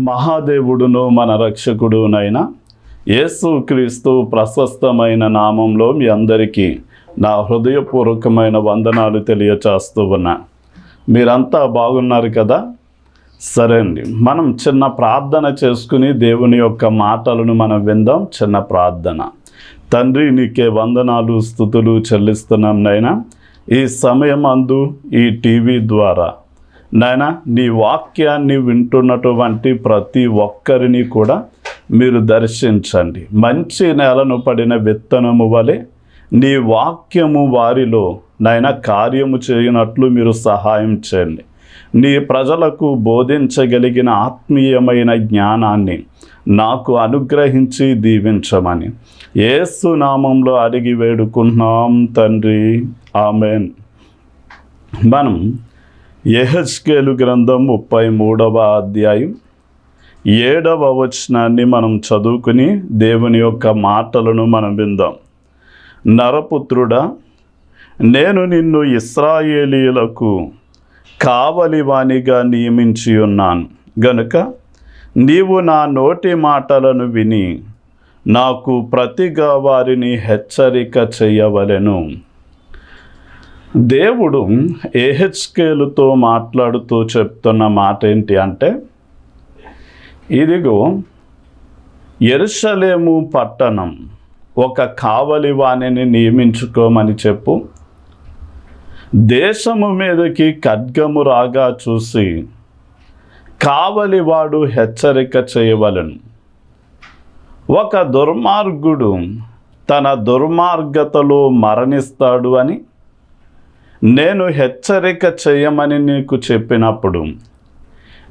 మహాదేవుడును మన రక్షకుడునైన యేసుక్రీస్తు ప్రశస్తమైన నామంలో మీ అందరికీ నా హృదయపూర్వకమైన వందనాలు తెలియచేస్తూ ఉన్నా. మీరంతా బాగున్నారు కదా? సరే అండి, మనం చిన్న ప్రార్థన చేసుకుని దేవుని యొక్క మాటలను మనం విందాం. చిన్న ప్రార్థన. తండ్రి, నీకే వందనాలు స్తుతులు చెల్లిస్తున్నాం నాయనా. ఈ సమయమందు ఈ టీవీ ద్వారా నాయనా నీ వాక్యాన్ని వింటున్నటువంటి ప్రతి ఒక్కరిని కూడా మీరు దర్శించండి. మంచి నేలను పడిన విత్తనము వలె నీ వాక్యము వారిలో నాయన కార్యము చేయనట్లు మీరు సహాయం చేయండి. నీ ప్రజలకు బోధించగలిగిన ఆత్మీయమైన జ్ఞానాన్ని నాకు అనుగ్రహించి దీవించమని యేసు నామంలో అడిగి వేడుకుంటున్నాం తండ్రి, ఆమెన్. మనం యెహెజ్కేలు గ్రంథం 33వ అధ్యాయం 7వ వచనాన్ని మనం చదువుకుని దేవుని యొక్క మాటలను మనం విందాం. నరపుత్రుడా, నేను నిన్ను ఇశ్రాయేలీయులకు కావలివానిగా నియమించి ఉన్నాను గనుక నీవు నా నోటి మాటలను విని నాకు ప్రతిగా వారిని హెచ్చరిక చేయవలెను. దేవుడు యెహెజ్కేలుతో మాట్లాడుతూ చెప్తున్న మాట ఏంటి అంటే, ఇదిగో యెరూషలేము పట్టణం ఒక కావలివాణిని నియమించుకోమని చెప్పు. దేశము మీదకి ఖడ్గము రాగా చూసి కావలివాడు హెచ్చరిక చేయవలెను. ఒక దుర్మార్గుడు తన దుర్మార్గతలో మరణిస్తాడు అని నేను హెచ్చరిక చేయమని నీకు చెప్పినప్పుడు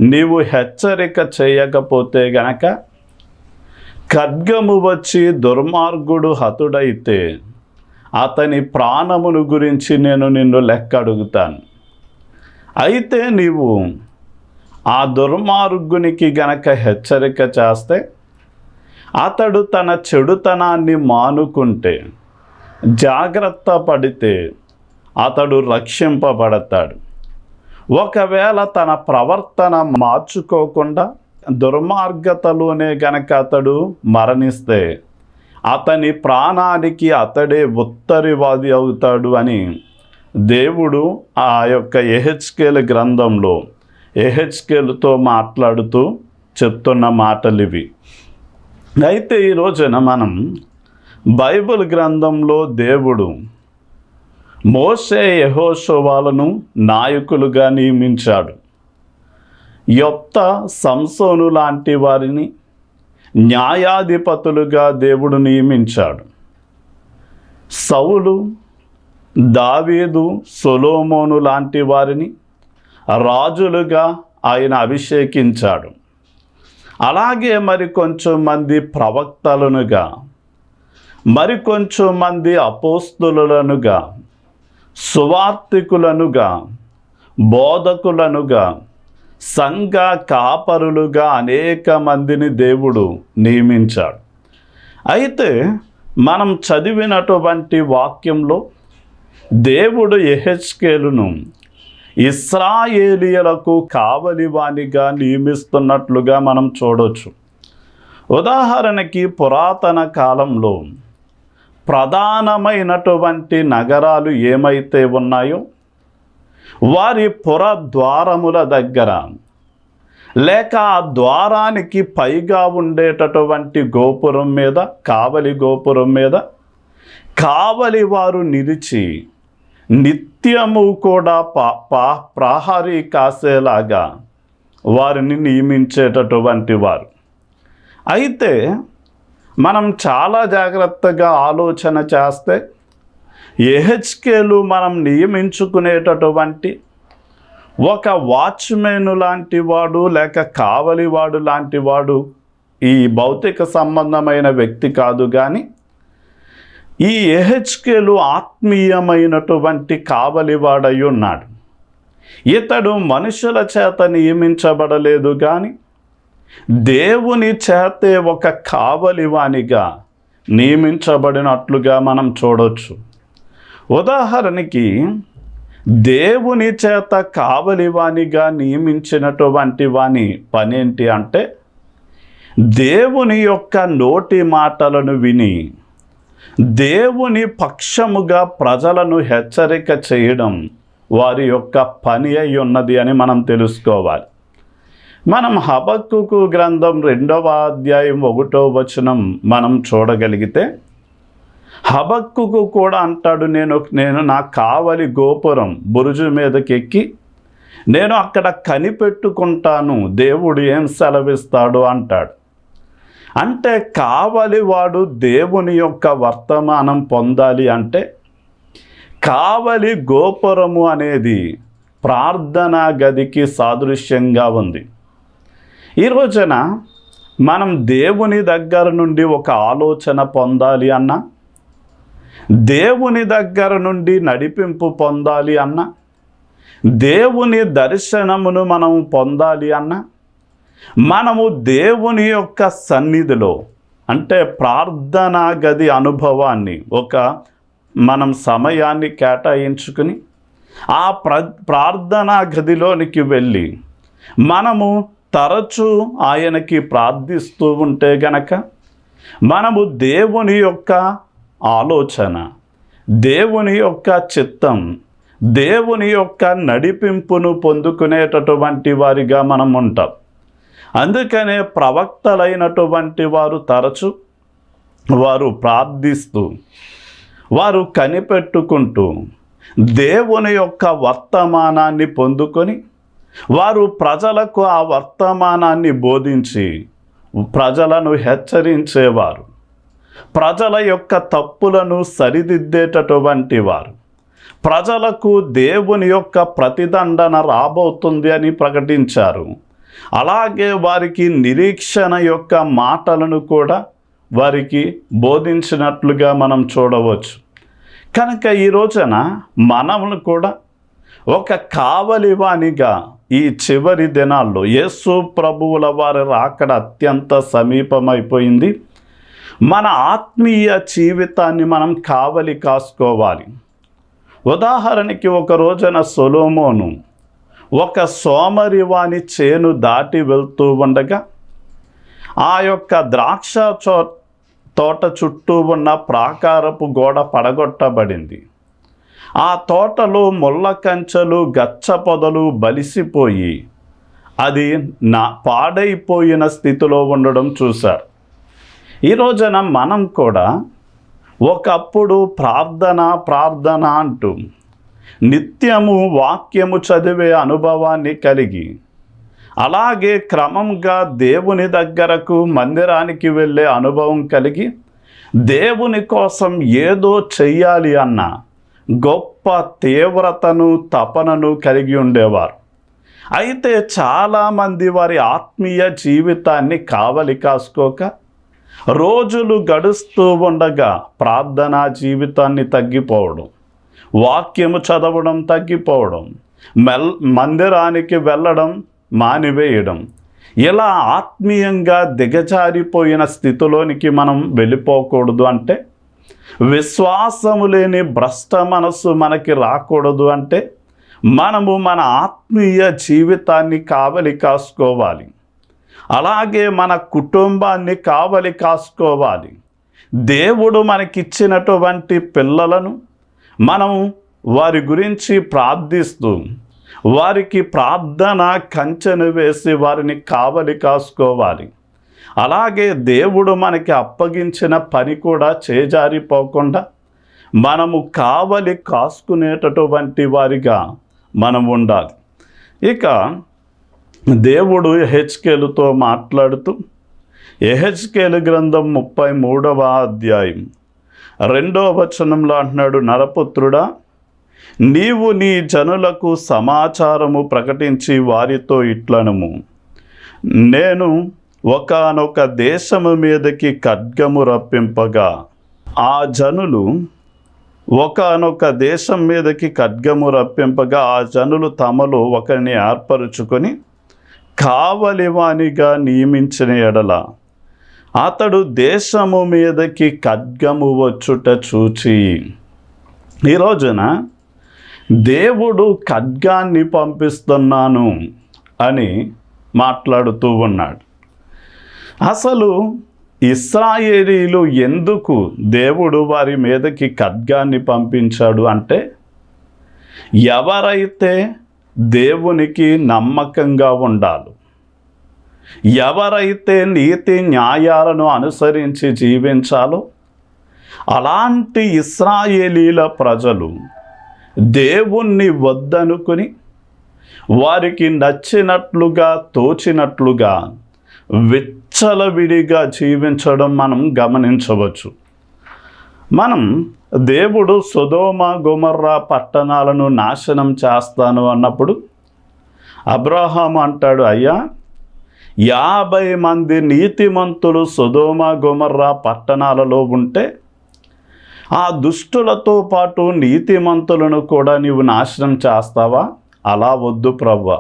నీవు హెచ్చరిక చేయకపోతే గనక ఖడ్గము వచ్చి దుర్మార్గుడు హతుడైతే అతని ప్రాణమును గురించి నేను నిన్ను లెక్క అడుగుతాను. అయితే నీవు ఆ దుర్మార్గునికి గనక హెచ్చరిక చేస్తే అతడు తన చెడుతనాన్ని మానుకుంటే, జాగ్రత్త పడితే అతడు రక్షింపబడతాడు. ఒకవేళ తన ప్రవర్తన మార్చుకోకుండా దుర్మార్గతలోనే గనక అతడు మరణిస్తే అతని ప్రాణానికి అతడే ఉత్తరివాది అవుతాడు అని దేవుడు ఆ యొక్క యెహెజ్కేలు గ్రంథంలో యెహెజ్కేలుతో మాట్లాడుతూ చెప్తున్న మాటలు ఇవి. అయితే ఈ రోజున మనం బైబిల్ గ్రంథంలో దేవుడు మోషే యెహోషువలను నాయకులుగా నియమించాడు. యొప్తా, సంసోను లాంటి వారిని న్యాయాధిపతులుగా దేవుడు నియమించాడు. సౌలు, దావీదు, సొలొమోను లాంటి వారిని రాజులుగా ఆయన అభిషేకించాడు. అలాగే మరికొంచెం మంది ప్రవక్తలనుగా, మరికొంచెం మంది అపోస్తలులనుగా, సువార్తికులనుగా, బోధకులనుగా, సంఘ కాపరులుగా అనేక మందిని దేవుడు నియమించాడు. అయితే మనం చదివినటువంటి వాక్యంలో దేవుడు యెహెజ్కేలును ఇశ్రాయేలీయులకు కావలివానిగా నియమిస్తున్నట్లుగా మనం చూడవచ్చు. ఉదాహరణకి పురాతన కాలంలో ప్రధానమైనటువంటి నగరాలు ఏమైతే ఉన్నాయో వారి పుర ద్వారముల దగ్గర లేక ఆ ద్వారానికి పైగా ఉండేటటువంటి గోపురం మీద, కావలి గోపురం మీద కావలి వారు నిలిచి నిత్యము కూడా ప్రహరీ కాసేలాగా వారిని నియమించేటటువంటి వారు. అయితే మనం చాలా జాగ్రత్తగా ఆలోచన చేస్తే యెహెజ్కేలు మనం నియమించుకునేటటువంటి ఒక వాచ్మెన్ లాంటి వాడు లేక కావలివాడు లాంటి వాడు ఈ భౌతిక సంబంధమైన వ్యక్తి కాదు. కానీ ఈ యెహెజ్కేలు ఆత్మీయమైనటువంటి కావలివాడై ఉన్నాడు. ఇతడు మనుషుల చేత నియమించబడలేదు, కానీ దేవుని చేతే ఒక కావలివానిగా నియమించబడినట్లుగా మనం చూడవచ్చు. ఉదాహరణకి దేవుని చేత కావలివానిగా నియమించినటువంటి వాని పనేంటి అంటే దేవుని యొక్క నోటి మాటలను విని దేవుని పక్షముగా ప్రజలను హెచ్చరిక చేయడం వారి యొక్క పని అయి ఉన్నది అని మనం తెలుసుకోవాలి. మనం హబక్కూకు గ్రంథం 2వ అధ్యాయం 1వ వచనం మనం చూడగలిగితే, హబక్కూకు కూడా అంటాడు, నేను నా కావలి గోపురం బురుజు మీదకెక్కి నేను అక్కడ కనిపెట్టుకుంటాను, దేవుడు ఏం సెలవిస్తాడు అంటాడు. అంటే కావలివాడు దేవుని యొక్క వర్తమానం పొందాలి అంటే కావలి గోపురము అనేది ప్రార్థనా గదికి సాదృశ్యంగా ఉంది. ఈ రోజున మనం దేవుని దగ్గర నుండి ఒక ఆలోచన పొందాలి అన్నా, దేవుని దగ్గర నుండి నడిపింపు పొందాలి అన్నా, దేవుని దర్శనమును మనం పొందాలి అన్నా, మనము దేవుని యొక్క సన్నిధిలో అంటే ప్రార్థనా గది అనుభవాన్ని మనం సమయాన్ని కేటాయించుకుని ఆ ప్రార్థనా గదిలోనికి వెళ్ళి మనము తరచూ ఆయనకి ప్రార్థిస్తూ ఉంటే గనక మనము దేవుని యొక్క ఆలోచన, దేవుని యొక్క చిత్తం, దేవుని యొక్క నడిపింపును పొందుకునేటటువంటి వారిగా మనం ఉంటాం. అందుకనే ప్రవక్తలైనటువంటి వారు తరచు వారు ప్రార్థిస్తూ, వారు కనిపెట్టుకుంటూ దేవుని యొక్క వర్తమానాన్ని పొందుకొని వారు ప్రజలకు ఆ వర్తమానాన్ని బోధించి ప్రజలను హెచ్చరించేవారు, ప్రజల యొక్క తప్పులను సరిదిద్దేటటువంటి వారు, ప్రజలకు దేవుని యొక్క ప్రతిదండన రాబోతుంది అని ప్రకటించారు. అలాగే వారికి నిరీక్షణ యొక్క మాటలను కూడా వారికి బోధించినట్లుగా మనం చూడవచ్చు. కనుక ఈ రోజున మనము కూడా ఒక కావలివానిగా ఈ చివరి దినాల్లో యేసు ప్రభువుల వారి రాకడ అత్యంత సమీపమైపోయింది. మన ఆత్మీయ జీవితాన్ని మనం కావలి కాసుకోవాలి. ఉదాహరణకి ఒక రోజున సొలొమోను ఒక సోమరివాని చేను దాటి వెళ్తూ ఉండగా ఆ యొక్క ద్రాక్ష తోట చుట్టూ ఉన్న ప్రాకారపు గోడ పడగొట్టబడింది. ఆ తోటలో ముళ్ళ కంచెలు, గచ్చ పొదలు బలిసిపోయి అది పాడైపోయిన స్థితిలో ఉండడం చూశారు. ఈ రోజున మనం కూడా ఒకప్పుడు ప్రార్థన అంటూ నిత్యము వాక్యము చదివే అనుభవాన్ని కలిగి, అలాగే క్రమంగా దేవుని దగ్గరకు మందిరానికి వెళ్ళే అనుభవం కలిగి దేవుని కోసం ఏదో చెయ్యాలి అన్న గొప్ప తీవ్రతను, తపనను కలిగి ఉండేవారు. అయితే చాలామంది వారి ఆత్మీయ జీవితాన్ని కావలి కాసుకోక రోజులు గడుస్తూ ఉండగా ప్రార్థనా జీవితాన్ని తగ్గిపోవడం, వాక్యము చదవడం తగ్గిపోవడం, మందిరానికి వెళ్ళడం మానివేయడం, ఇలా ఆత్మీయంగా దిగజారిపోయిన స్థితిలోనికి మనం వెళ్ళిపోకూడదు అంటే, విశ్వాసము లేని భ్రష్ట మనస్సు మనకి రాకూడదు అంటే మనము మన ఆత్మీయ జీవితాన్ని కావలి కాసుకోవాలి. అలాగే మన కుటుంబాన్ని కావలి కాసుకోవాలి. దేవుడు మనకిచ్చినటువంటి పిల్లలను మనం వారి గురించి ప్రార్థిస్తూ వారికి ప్రార్థన కంచెను వేసి వారిని కావలి కాసుకోవాలి. అలాగే దేవుడు మనకి అప్పగించిన పని కూడా చేజారిపోకుండా మనము కావలి కాసుకునేటటువంటి వారిగా మనం ఉండాలి. ఇక దేవుడు యెహెజ్కేలుతో మాట్లాడుతూ యెహెజ్కేలు గ్రంథం 33వ అధ్యాయం 2వ వచనంలో అంటున్నాడు, నరపుత్రుడా, నీవు నీ జనులకు సమాచారము ప్రకటించి వారితో ఇట్లనుము, నేను ఒకానొక దేశము మీదకి ఖడ్గము రప్పింపగా ఆ జనులు ఒకానొక దేశం మీదకి ఖడ్గము రప్పింపగా ఆ జనులు తమలో ఒకరిని ఏర్పరుచుకొని కావలివానిగా నియమించిన ఎడల అతడు దేశము మీదకి ఖడ్గము వచ్చుట చూచి. ఈ రోజున దేవుడు ఖడ్గాన్ని పంపిస్తున్నాను అని మాట్లాడుతూ ఉన్నాడు. అసలు ఇశ్రాయేలీలు ఎందుకు దేవుడు వారి మీదకి ఖడ్గాన్ని పంపించాడు అంటే, ఎవరైతే దేవునికి నమ్మకంగా ఉండాలి, ఎవరైతే నీతి న్యాయాలను అనుసరించి జీవించాలో అలాంటి ఇశ్రాయేలీల ప్రజలు దేవుణ్ణి వద్దనుకుని వారికి నచ్చినట్లుగా తోచినట్లుగా విచ్చలవిడిగా జీవించడం మనం గమనించవచ్చు. దేవుడు సొదొమ గొమొర్రా పట్టణాలను నాశనం చేస్తాను అన్నప్పుడు అబ్రహాము అంటాడు, అయ్యా 50 మంది నీతిమంతులు సొదొమ గొమొర్రా పట్టణాలలో ఉంటే ఆ దుష్టులతో పాటు నీతిమంతులను కూడా నీవు నాశనం చేస్తావా? అలా వద్దు ప్రభువా,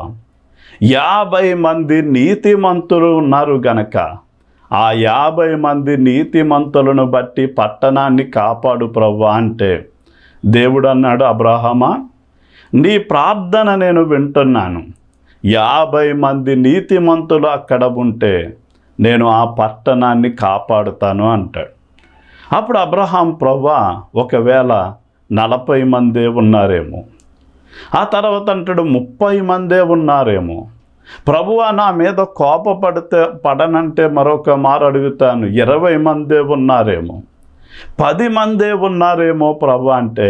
50 మంది నీతిమంతులు ఉన్నారు గనక ఆ 50 మంది నీతిమంతులను బట్టి పట్టణాన్ని కాపాడు ప్రభువా అంటే, దేవుడు అన్నాడు, అబ్రహామా, నీ ప్రార్థన నేను వింటున్నాను. 50 మంది నీతిమంతులు అక్కడ ఉంటే నేను ఆ పట్టణాన్ని కాపాడుతాను అంటాడు. అప్పుడు అబ్రహాం, ప్రభువా, ఒకవేళ 40 మందే ఉన్నారేమో, ఆ తర్వాత అంటాడు 30 మందే ఉన్నారేమో, ప్రభువా నా మీద పడనంటే మరొక మారు అడుగుతాను, 20 మందే ఉన్నారేమో, 10 మందే ఉన్నారేమో ప్రభువా అంటే,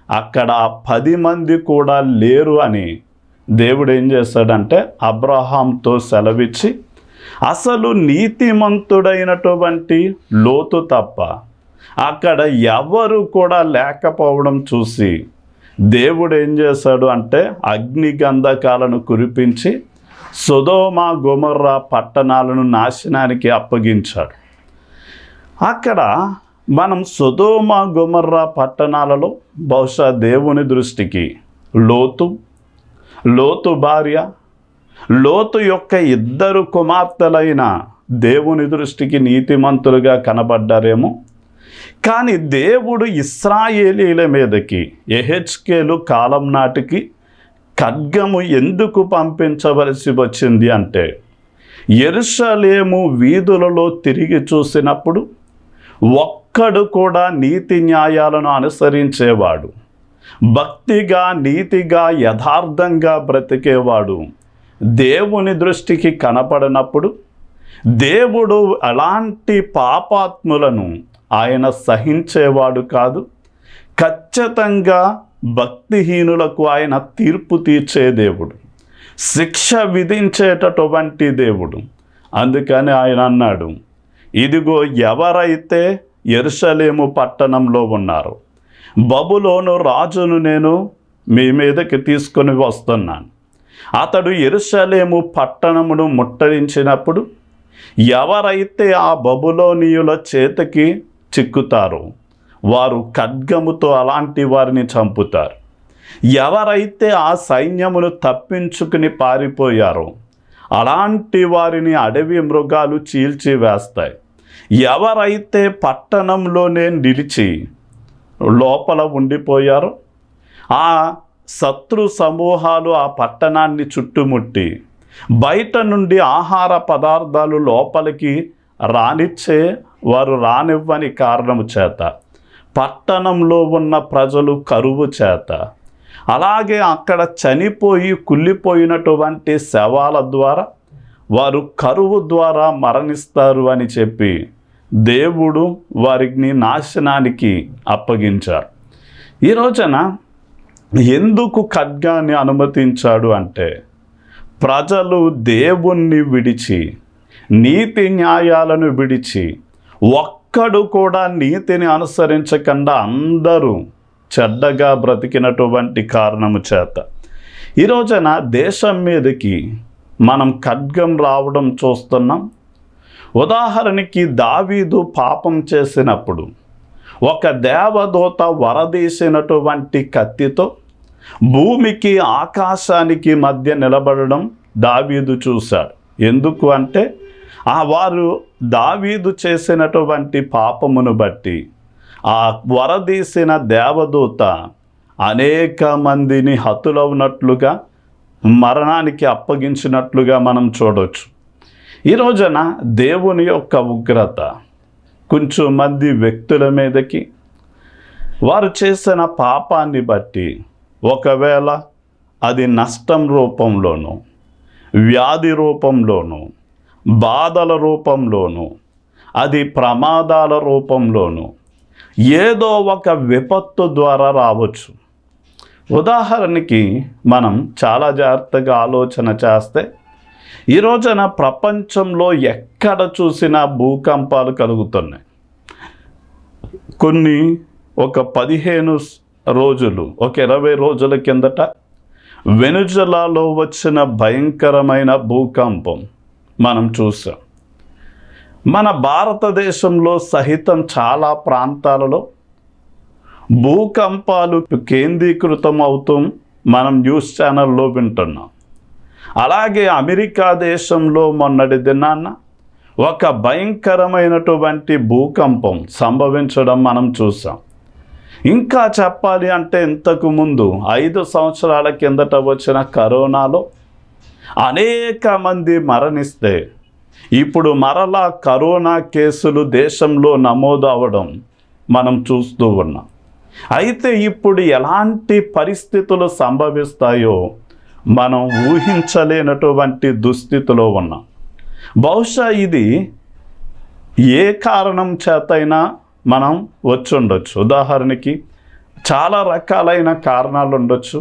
అక్కడ 10 మంది కూడా లేరు అని దేవుడు ఏం చేశాడంటే అబ్రహాంతో సెలవిచ్చి, అసలు నీతిమంతుడైనటువంటి లోతు తప్ప అక్కడ ఎవరు కూడా లేకపోవడం చూసి దేవుడు ఏం చేశాడు అంటే అగ్ని గంధకాలను కురిపించి సొదొమ గొమొర్రా పట్టణాలను నాశనానికి అప్పగించాడు. అక్కడ సొదొమ గొమొర్రా పట్టణాలలో బహుశా దేవుని దృష్టికి లోతు భార్య, లోతు యొక్క 2 కుమార్తెలైన దేవుని దృష్టికి నీతిమంతులుగా కనబడ్డారేమో. కానీ దేవుడు ఇశ్రాయేలీల మీదకి యెహెజ్కేలు కాలం నాటికి ఖడ్గము ఎందుకు పంపించవలసి వచ్చింది అంటే, యెరూషలేము వీధులలో తిరిగి చూసినప్పుడు ఒక్కడు కూడా నీతి న్యాయాలను అనుసరించేవాడు, భక్తిగా నీతిగా యథార్థంగా బ్రతికేవాడు దేవుని దృష్టికి కనపడినప్పుడు దేవుడు అలాంటి పాపాత్ములను ఆయన సహించేవాడు కాదు. ఖచ్చితంగా భక్తిహీనులకు ఆయన తీర్పు తీర్చే దేవుడు, శిక్ష విధించేటటువంటి దేవుడు. అందుకని ఆయన అన్నాడు, ఇదిగో ఎవరైతే యెరూషలేము పట్టణంలో ఉన్నారో బబులోను రాజును నేను మీ మీదకి తీసుకొని వస్తున్నాను. అతడు యెరూషలేము పట్టణమును ముట్టడించినప్పుడు ఎవరైతే ఆ బబులోనీయుల చేతికి చిక్కుతారో వారు ఖడ్గముతో అలాంటి వారిని చంపుతారు. ఎవరైతే ఆ సైన్యమును తప్పించుకుని పారిపోయారో అలాంటి వారిని అడవి మృగాలు చీల్చివేస్తాయి. ఎవరైతే పట్టణంలోనే నిలిచి లోపల ఉండిపోయారో ఆ శత్రు సమూహాలు ఆ పట్టణాన్ని చుట్టుముట్టి బయట నుండి ఆహార పదార్థాలు లోపలికి వారు రానివ్వని కారణము చేత, పట్టణంలో ఉన్న ప్రజలు కరువు చేత, అలాగే అక్కడ చనిపోయి కుళ్ళిపోయినటువంటి శవాల ద్వారా వారు కరువు ద్వారా మరణిస్తారు అని చెప్పి దేవుడు వారిని నాశనానికి అప్పగించారు. ఈ రోజున ఎందుకు ఖడ్గాన్ని అనుమతించాడు అంటే, ప్రజలు దేవుణ్ణి విడిచి నీతి న్యాయాలను విడిచి ఒక్కడు కూడా నీతిని అనుసరించకుండా అందరూ చెడ్డగా బ్రతికినటువంటి కారణము చేత ఈ రోజున దేశం మీదకి ఖడ్గం రావడం చూస్తున్నాం. ఉదాహరణకి దావీదు పాపం చేసినప్పుడు ఒక దేవదూత వరదీసినటువంటి కత్తితో భూమికి ఆకాశానికి మధ్య నిలబడడం దావీదు చూశాడు. ఎందుకు అంటే వారు దావీదు చేసినటువంటి పాపమును బట్టి ఆ వరదీసిన దేవదూత అనేక మందిని హతులవునట్లుగా మరణానికి అప్పగించినట్లుగా మనం చూడవచ్చు. ఈ రోజున దేవుని యొక్క ఉగ్రత కొంచెం మంది వ్యక్తుల మీదకి వారు చేసిన పాపాన్ని బట్టి, ఒకవేళ అది నష్టం రూపంలోనూ, వ్యాధి రూపంలోనూ, బాధల రూపంలోనూ, అది ప్రమాదాల రూపంలోనూ, ఏదో ఒక విపత్తు ద్వారా రావచ్చు. ఉదాహరణకి మనం చాలా జాగ్రత్తగా ఆలోచన చేస్తే, ఈ రోజున ప్రపంచంలో ఎక్కడ చూసినా భూకంపాలు కలుగుతున్నాయి. కొన్ని ఒక 15 రోజులు, ఒక 20 రోజుల కిందట వెనుజులాలో వచ్చిన భయంకరమైన భూకంపం మనం చూసాం. మన భారతదేశంలో సహితం చాలా ప్రాంతాలలో భూకంపాలు కేంద్రీకృతం అవుతూ మనం న్యూస్ ఛానల్లో వింటున్నాం. అలాగే అమెరికా దేశంలో మొన్నటి దినాన్న ఒక భయంకరమైనటువంటి భూకంపం సంభవించడం మనం చూసాం. ఇంకా చెప్పాలి అంటే, ఇంతకు ముందు 5 సంవత్సరాల కిందట వచ్చిన కరోనాలో అనేక మంది మరణిస్తే, ఇప్పుడు మరలా కరోనా కేసులు దేశంలో నమోదు అవ్వడం మనం చూస్తూ ఉన్నాం. అయితే ఇప్పుడు ఎలాంటి పరిస్థితులు సంభవిస్తాయో మనం ఊహించలేనటువంటి దుస్థితిలో ఉన్నాం. బహుశా ఇది ఏ కారణం చేతైనా మనం వచ్చి ఉండొచ్చు. ఉదాహరణకి చాలా రకాలైన కారణాలు ఉండొచ్చు.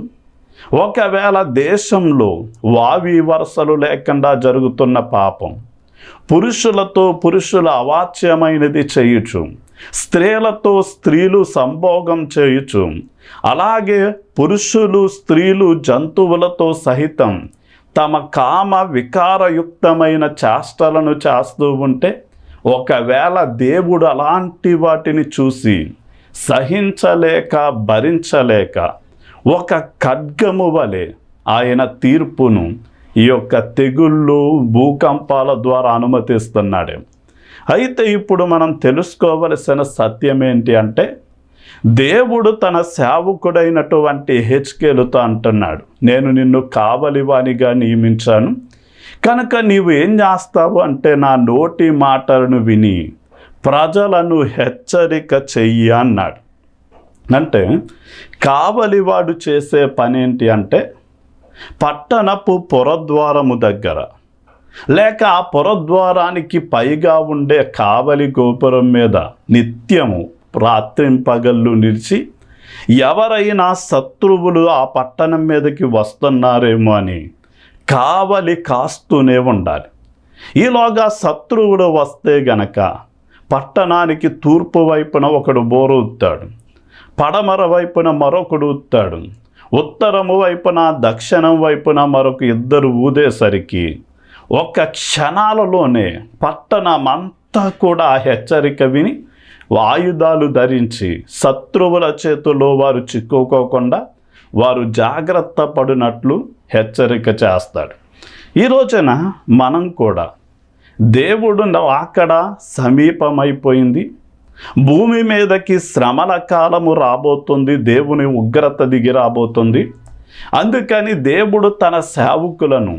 ఒకవేళ దేశంలో వావి వరసలు లేకుండా జరుగుతున్న పాపం, పురుషులతో పురుషుల అవాచ్యమైనది చేయుచు, స్త్రీలతో స్త్రీలు సంభోగం చేయుచు, అలాగే పురుషులు స్త్రీలు జంతువులతో సహితం తమ కామ వికారయుక్తమైన చేష్టలను చేస్తూ ఉంటే, ఒకవేళ దేవుడు అలాంటి వాటిని చూసి సహించలేక భరించలేక ఒక ఖడ్గము వలె ఆయన తీర్పును ఈ యొక్క తెగుళ్ళు భూకంపాల ద్వారా అనుమతిస్తున్నాడు. అయితే ఇప్పుడు మనం తెలుసుకోవలసిన సత్యం ఏంటి అంటే, దేవుడు తన సేవకుడైనటువంటి హెచ్కేలుతో అంటున్నాడు, నేను నిన్ను కావలివానిగా నియమించాను కనుక నీవు ఏం చేస్తావు అంటే, నా నోటి మాటలను విని ప్రజలను హెచ్చరిక చెయ్యి అన్నాడు. అంటే కావలివాడు చేసే పని ఏంటి అంటే, పట్టణపు పురద్వారము దగ్గర లేక ఆ పురద్వారానికి పైగా ఉండే కావలి గోపురం మీద నిత్యము రాత్రింపగళ్ళు నిలిచి ఎవరైనా శత్రువులు ఆ పట్టణం మీదకి వస్తున్నారేమో అని కావలి కాస్తూనే ఉండాలి. ఈలోగా శత్రువులు వస్తే గనక పట్టణానికి తూర్పు వైపున ఒకడు బోరూతాడు, పడమర వైపున మరొకడు ఊతాడు, ఉత్తరము వైపున దక్షిణం వైపున మరొక 2 ఊదేసరికి ఒక క్షణాలలోనే పట్టణమంతా కూడా హెచ్చరిక విని ఆయుధాలు ధరించి శత్రువుల చేతుల్లో వారు చిక్కుకోకుండా వారు జాగ్రత్త పడినట్లు హెచ్చరిక చేస్తాడు. ఈ రోజున మనం కూడా దేవుడు అక్కడ సమీపమైపోయింది, భూమి మీదకి శ్రమల కాలము రాబోతుంది, దేవుని ఉగ్రత దిగి రాబోతుంది. అందుకని దేవుడు తన సేవకులను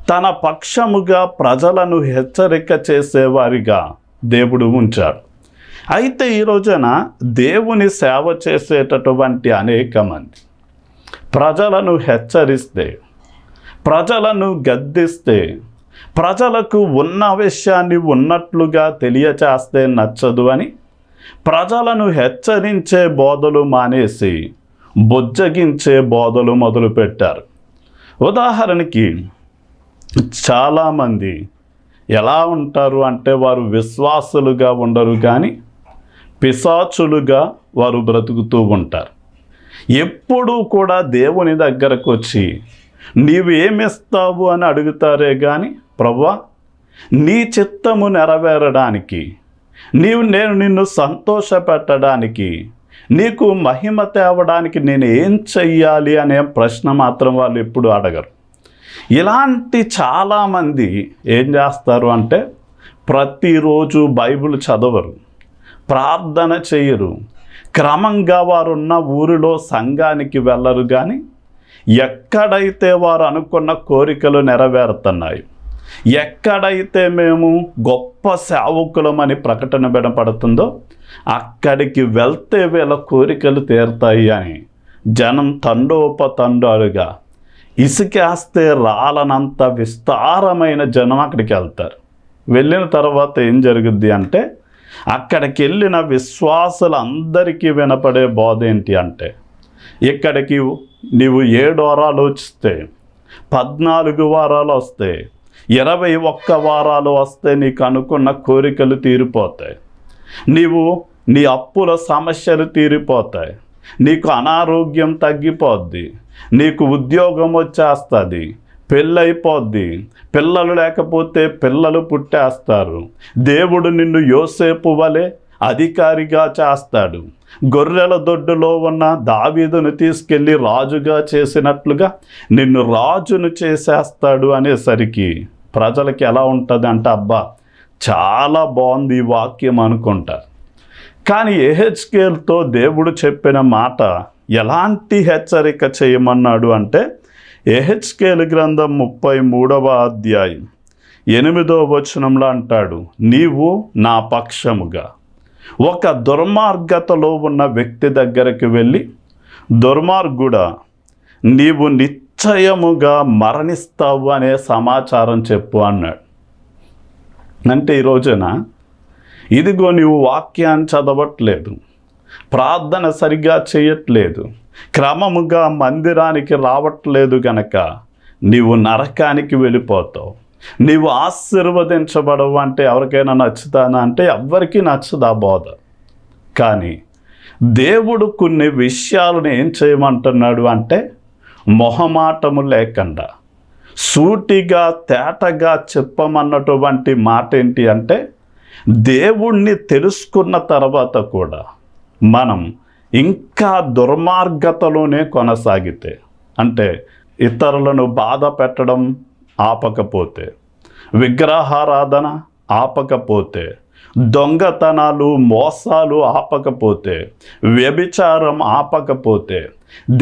తన పక్షముగా ప్రజలను హెచ్చరిక చేసేవారిగా దేవుడు ఉంచాడు. అయితే ఈ రోజున దేవుని సేవ చేసేటటువంటి అనేక మంది ప్రజలను హెచ్చరిస్తే, ప్రజలను గద్దిస్తే, ప్రజలకు ఉన్న విషయాన్ని ఉన్నట్లుగా తెలియచేస్తే నచ్చదు అని ప్రజలను హెచ్చరించే బోధలు మానేసి బుజ్జగించే బోధలు మొదలుపెట్టారు. ఉదాహరణకి చాలామంది ఎలా ఉంటారు అంటే, వారు విశ్వాసులుగా ఉండరు కానీ పిశాచులుగా వారు బ్రతుకుతూ ఉంటారు. ఎప్పుడూ కూడా దేవుని దగ్గరకు వచ్చి నీవు ఏమిస్తావు అని అడుగుతారే కానీ, ప్రభువా నీ చిత్తము నెరవేరడానికి, నేను నిన్ను సంతోషపెట్టడానికి, నీకు మహిమ తేవడానికి నేను ఏం చెయ్యాలి అనే ప్రశ్న మాత్రం వాళ్ళు ఎప్పుడు అడగరు. ఇలాంటి చాలామంది ఏం చేస్తారు అంటే, ప్రతిరోజు బైబిల్ చదవరు, ప్రార్థన చేయరు, క్రమంగా వారున్న ఊరిలో సంఘానికి వెళ్ళరు. కానీ ఎక్కడైతే వారు అనుకున్న కోరికలు నెరవేరుతున్నాయి, ఎక్కడైతే మేము గొప్ప సేవకులమని ప్రకటన వినపడుతుందో అక్కడికి వెళ్తే వీళ్ళ కోరికలు తీరుతాయి అని జనం తండోపతండాలుగా ఇసుకేస్తే రాలనంత విస్తారమైన జనం అక్కడికి వెళ్తారు. వెళ్ళిన తర్వాత ఏం జరుగుద్ది అంటే అక్కడికి వెళ్ళిన విశ్వాసులందరికీ వినపడే బోధ ఏంటి అంటే, ఇక్కడికి నీవు 7 వారాలు వస్తే, 14 వారాలు వస్తే, 21 వారాలు వస్తే నీకు అనుకున్న కోరికలు తీరిపోతాయి, నీవు నీ అప్పుల సమస్యలు తీరిపోతాయి, నీకు అనారోగ్యం తగ్గిపోద్ది, నీకు ఉద్యోగం వచ్చేస్తుంది, పెళ్ళైపోద్ది, పిల్లలు లేకపోతే పిల్లలు పుట్టేస్తారు, దేవుడు నిన్ను యోసేపు వలె అధికారిగా చేస్తాడు, గొర్రెల దొడ్డులో ఉన్న దావీదును తీసుకెళ్ళి రాజుగా చేసినట్లుగా నిన్ను రాజును చేసేస్తాడు అనేసరికి ప్రజలకి ఎలా ఉంటుంది అంటే, అబ్బా చాలా బాగుంది ఈ వాక్యం అనుకుంటారు. కానీ యెహెజ్కేలుతో దేవుడు చెప్పిన మాట ఎలాంటి హెచ్చరిక చేయమన్నాడు అంటే, యెహెజ్కేలు గ్రంథం 33వ అధ్యాయం 8వ వచనంలో అంటాడు, నీవు నా పక్షముగా ఒక దుర్మార్గతలో ఉన్న వ్యక్తి దగ్గరికి వెళ్ళి, దుర్మార్గుడా నీవు నిశ్చయముగా మరణిస్తావు అనే సమాచారం చెప్పు అన్నాడు. అంటే ఈ రోజున ఇదిగో నీవు వాక్యాన్ని చదవట్లేదు, ప్రార్థన సరిగ్గా చేయట్లేదు, క్రమముగా మందిరానికి రావట్లేదు గనక నీవు నరకానికి వెళ్ళిపోతావు, నీవు ఆశీర్వదించబడవు అంటే ఎవరికైనా నచ్చుతానా అంటే ఎవ్వరికీ నచ్చదు ఆ బోధ. కానీ దేవుడు కొన్ని విషయాలను ఏం చేయమంటున్నాడు అంటే, మొహమాటము లేకుండా సూటిగా తేటగా చెప్పమన్నటువంటి మాట ఏంటి అంటే, దేవుణ్ణి తెలుసుకున్న తర్వాత కూడా మనం ఇంకా దుర్మార్గతలోనే కొనసాగితే, అంటే ఇతరులను బాధ పెట్టడం ఆపకపోతే, విగ్రహారాధన ఆపకపోతే, దొంగతనాలు మోసాలు ఆపకపోతే, వ్యభిచారం ఆపకపోతే,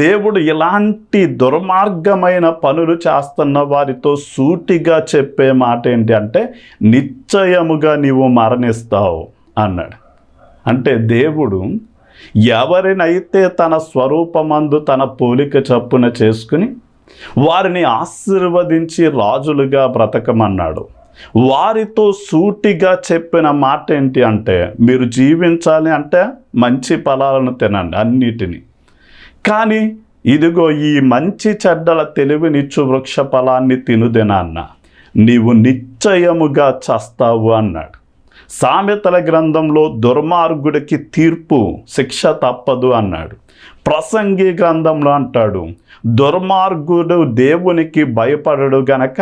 దేవుడు ఇలాంటి దుర్మార్గమైన పనులు చేస్తున్న వారితో సూటిగా చెప్పే మాట ఏంటి అంటే, నిశ్చయముగా నీవు మరణిస్తావు అన్నాడు. అంటే దేవుడు ఎవరినైతే తన స్వరూపమందు తన పోలిక చప్పున చేసుకుని వారిని ఆశీర్వదించి రాజులుగా బ్రతకమన్నాడు, వారితో సూటిగా చెప్పిన మాట ఏంటి అంటే, మీరు జీవించాలి అంటే మంచి ఫలాలను తినండి అన్నిటినీ, కానీ ఇదిగో ఈ మంచి చెడ్డల తెలివినిచ్చు వృక్ష ఫలాన్ని తినుదినాన్న నీవు నిశ్చయముగా చస్తావు అన్నాడు. సామెతల గ్రంథంలో దుర్మార్గుడికి తీర్పు శిక్ష తప్పదు అన్నాడు. ప్రసంగి గ్రంథంలో అంటాడు, దుర్మార్గుడు దేవునికి భయపడడు గనక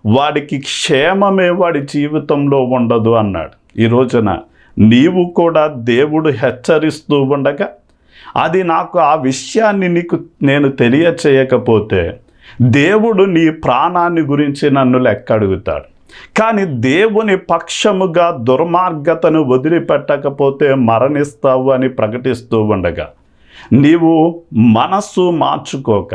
వాడికి క్షేమమే వాడి జీవితంలో ఉండదు అన్నాడు. ఈ రోజున నీవు కూడా దేవుడు హెచ్చరిస్తూ ఉండగా అది నాకు ఆ విషయాన్ని నీకు నేను తెలియచేయకపోతే దేవుడు నీ ప్రాణాన్ని గురించి నన్ను లెక్క అడుగుతాడు. కానీ దేవుని పక్షముగా దుర్మార్గతను వదిలిపెట్టకపోతే మరణిస్తావు అని ప్రకటిస్తూ ఉండగా నీవు మనస్సు మార్చుకోక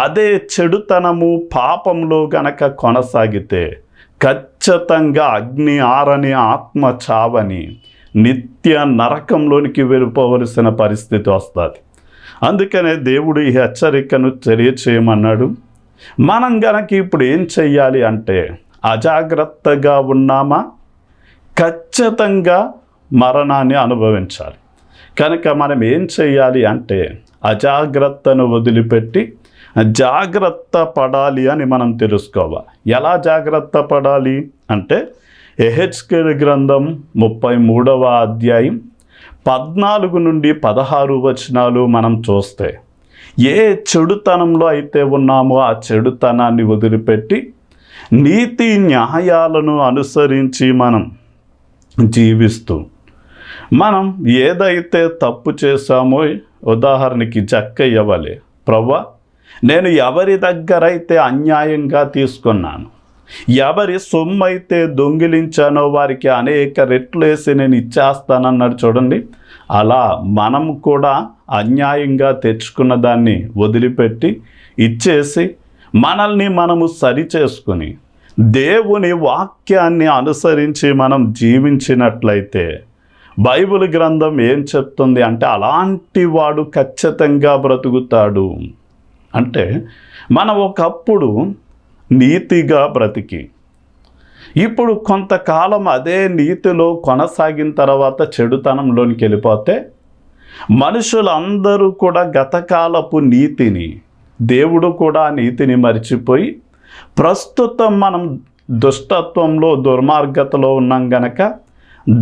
అదే చెడుతనము పాపంలో గనక కొనసాగితే ఖచ్చితంగా అగ్ని ఆరని ఆత్మ చావని నిత్య నరకంలోనికి వెళ్ళిపోవలసిన పరిస్థితి వస్తుంది. అందుకనే దేవుడు ఈ హెచ్చరికను తెలియచేయమన్నాడు. మనం గనక ఇప్పుడు ఏం చెయ్యాలి అంటే, అజాగ్రత్తగా ఉన్నామా ఖచ్చితంగా మరణాన్ని అనుభవించాలి. కనుక మనం ఏం చెయ్యాలి అంటే, అజాగ్రత్తను వదిలిపెట్టి జాగ్రత్త పడాలి అని మనం తెలుసుకోవాలి. ఎలా జాగ్రత్త పడాలి అంటే, యెహెజ్కేలు గ్రంథం 33వ అధ్యాయం 14 నుండి 16 వచనాలు మనం చూస్తే, ఏ చెడుతనంలో అయితే ఉన్నామో ఆ చెడుతనాన్ని వదిలిపెట్టి నీతి న్యాయాలను అనుసరించి మనం జీవిస్తూ, మనం ఏదైతే తప్పు చేశామో, ఉదాహరణకి జక్కయ్య వలె, ప్రభువా నేను ఎవరి దగ్గర అయితే అన్యాయంగా తీసుకున్నాను, ఎవరి సొమ్ము అయితే దొంగిలించానో వారికి అనేక రెట్లు వేసి నేను ఇచ్చేస్తానన్నాడు చూడండి. అలా మనం కూడా అన్యాయంగా తెచ్చుకున్న దాన్ని వదిలిపెట్టి ఇచ్చేసి మనల్ని మనము సరి చేసుకుని దేవుని వాక్యాన్ని అనుసరించి మనం జీవించినట్లయితే బైబిల్ గ్రంథం ఏం చెప్తుంది అంటే అలాంటి వాడు ఖచ్చితంగా బ్రతుకుతాడు. అంటే మనం ఒకప్పుడు నీతిగా బ్రతికి ఇప్పుడు కొంతకాలం అదే నీతిలో కొనసాగిన తర్వాత చెడుతనంలోనికి వెళ్ళిపోతే మనుషులందరూ కూడా గతకాలపు నీతిని, దేవుడు కూడా నీతిని మరిచిపోయి ప్రస్తుతం మనం దుష్టత్వంలో దుర్మార్గతలో ఉన్నాం గనక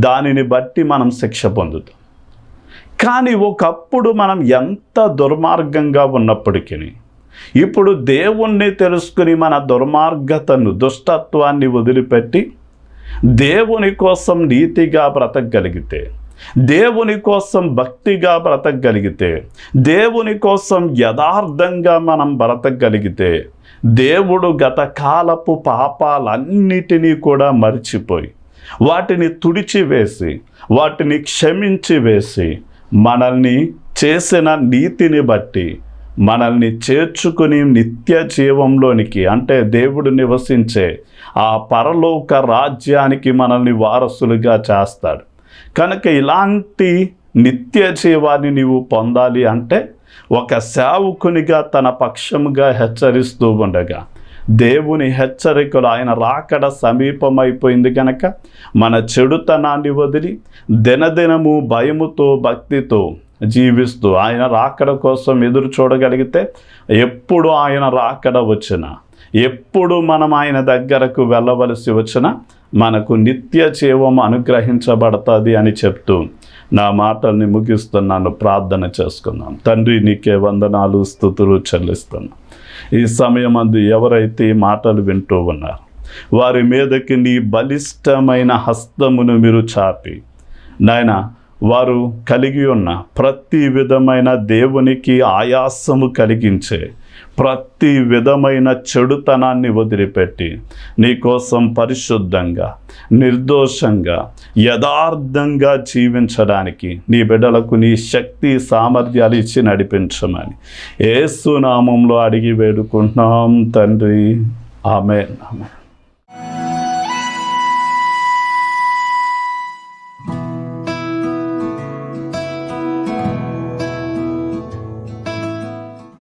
దానిని బట్టి మనం శిక్ష పొందుతాం. కానీ ఒకప్పుడు మనం ఎంత దుర్మార్గంగా ఉన్నప్పటికీ ఇప్పుడు దేవుణ్ణి తెలుసుకుని మన దుర్మార్గతను, దుష్టత్వాన్ని వదిలిపెట్టి దేవుని కోసం నీతిగా బ్రతకగలిగితే, దేవుని కోసం భక్తిగా బ్రతకగలిగితే, దేవుని కోసం యథార్థంగా మనం బ్రతకగలిగితే దేవుడు గత కాలపు పాపాలన్నిటినీ కూడా మర్చిపోయి వాటిని తుడిచివేసి వాటిని క్షమించి వేసి మనల్ని చేసిన నీతిని బట్టి మనల్ని చేర్చుకుని నిత్య జీవంలోనికి, అంటే దేవుడు నివసించే ఆ పరలోక రాజ్యానికి మనల్ని వారసులుగా చేస్తాడు. కనుక ఇలాంటి నిత్య జీవాన్ని నీవు పొందాలి అంటే ఒక సేవకునిగా తన పక్షముగా హెచ్చరిస్తూ ఉండగా దేవుని హెచ్చరికలు, ఆయన రాకడ సమీపమైపోయింది కనుక మన చెడుతనాన్ని వదిలి దినదినము భయముతో భక్తితో జీవిస్తూ ఆయన రాకడ కోసం ఎదురు చూడగలిగితే ఎప్పుడు ఆయన రాకడ వచ్చినా, ఎప్పుడు మనం ఆయన దగ్గరకు వెళ్ళవలసి వచ్చినా మనకు నిత్య జీవం అనుగ్రహించబడుతుంది అని చెప్తూ నా మాటల్ని ముగిస్తున్నాను. ప్రార్థన చేసుకుందాం. తండ్రి, నీకే వందనాలు, స్తుతులు చెల్లిస్తున్నాను. ఈ సమయమందు ఎవరైతే ఈ మాటలు వింటూ ఉన్నారు వారి మీదకి నీ బలిష్టమైన హస్తమును మీరు చాపి నాయన వారు కలిగి ఉన్న ప్రతి విధమైన దేవునికి ఆయాసము కలిగించే ప్రతి విధమైన చెడుతనాన్ని వదిలిపెట్టి నీకోసం పరిశుద్ధంగా, నిర్దోషంగా, యథార్థంగా జీవించడానికి నీ బిడ్డలకు నీ శక్తి సామర్థ్యాలు ఇచ్చి నడిపించమని యేసు నామంలో అడిగి వేడుకుంటున్నాం తండ్రి. ఆమేన్.